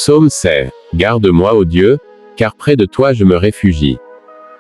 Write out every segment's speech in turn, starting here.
Psaume 16. Garde-moi, ô Dieu, car près de toi je me réfugie.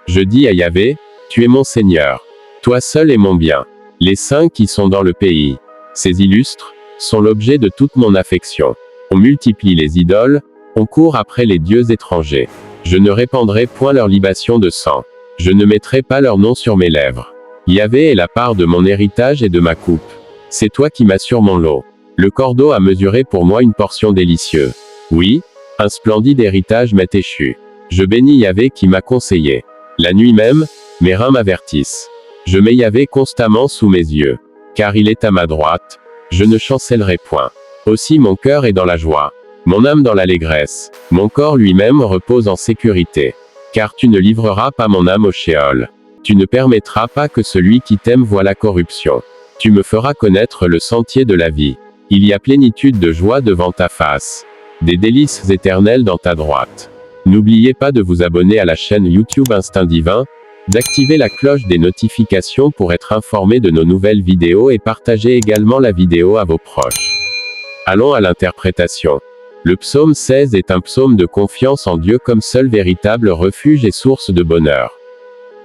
Je dis à Yahvé, tu es mon Seigneur. Toi seul est mon bien. Les saints qui sont dans le pays, ces illustres, sont l'objet de toute mon affection. On multiplie les idoles, on court après les dieux étrangers. Je ne répandrai point leur libation de sang. Je ne mettrai pas leur nom sur mes lèvres. Yahvé est la part de mon héritage et de ma coupe. C'est toi qui m'assures mon lot. Le cordeau a mesuré pour moi une portion délicieuse. Oui, un splendide héritage m'est échu. Je bénis Yahvé qui m'a conseillé. La nuit même, mes reins m'avertissent. Je mets Yahvé constamment sous mes yeux. Car il est à ma droite, je ne chancellerai point. Aussi mon cœur est dans la joie, mon âme dans l'allégresse, mon corps lui-même repose en sécurité. Car tu ne livreras pas mon âme au Sheol. Tu ne permettras pas que celui qui t'aime voie la corruption. Tu me feras connaître le sentier de la vie. Il y a plénitude de joie devant ta face. Des délices éternelles dans ta droite. N'oubliez pas de vous abonner à la chaîne YouTube Instinct Divin, d'activer la cloche des notifications pour être informé de nos nouvelles vidéos et partagez également la vidéo à vos proches. Allons à l'interprétation. Le psaume 16 est un psaume de confiance en Dieu comme seul véritable refuge et source de bonheur.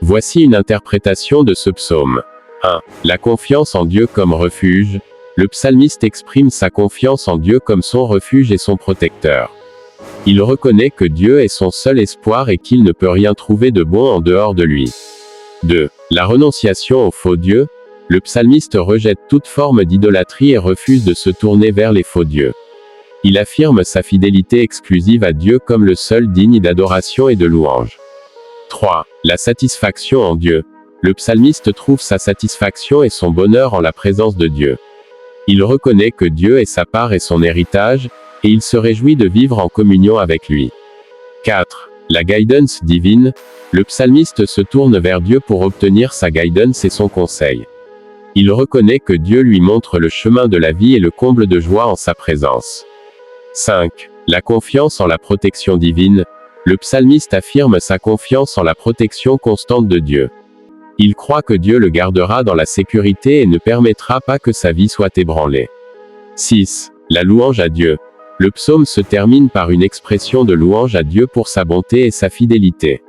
Voici une interprétation de ce psaume. 1. La confiance en Dieu comme refuge. Le psalmiste exprime sa confiance en Dieu comme son refuge et son protecteur. Il reconnaît que Dieu est son seul espoir et qu'il ne peut rien trouver de bon en dehors de lui. 2. La renonciation aux faux dieux. Le psalmiste rejette toute forme d'idolâtrie et refuse de se tourner vers les faux dieux. Il affirme sa fidélité exclusive à Dieu comme le seul digne d'adoration et de louange. 3. La satisfaction en Dieu. Le psalmiste trouve sa satisfaction et son bonheur en la présence de Dieu. Il reconnaît que Dieu est sa part et son héritage, et il se réjouit de vivre en communion avec lui. 4. La guidance divine. Le psalmiste se tourne vers Dieu pour obtenir sa guidance et son conseil. Il reconnaît que Dieu lui montre le chemin de la vie et le comble de joie en sa présence. 5. La confiance en la protection divine. Le psalmiste affirme sa confiance en la protection constante de Dieu. Il croit que Dieu le gardera dans la sécurité et ne permettra pas que sa vie soit ébranlée. 6. La louange à Dieu. Le psaume se termine par une expression de louange à Dieu pour sa bonté et sa fidélité.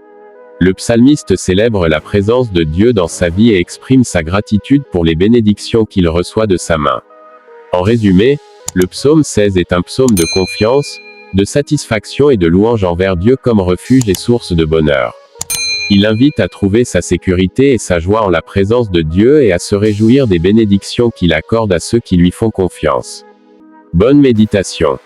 Le psalmiste célèbre la présence de Dieu dans sa vie et exprime sa gratitude pour les bénédictions qu'il reçoit de sa main. En résumé, le psaume 16 est un psaume de confiance, de satisfaction et de louange envers Dieu comme refuge et source de bonheur. Il invite à trouver sa sécurité et sa joie en la présence de Dieu et à se réjouir des bénédictions qu'il accorde à ceux qui lui font confiance. Bonne méditation.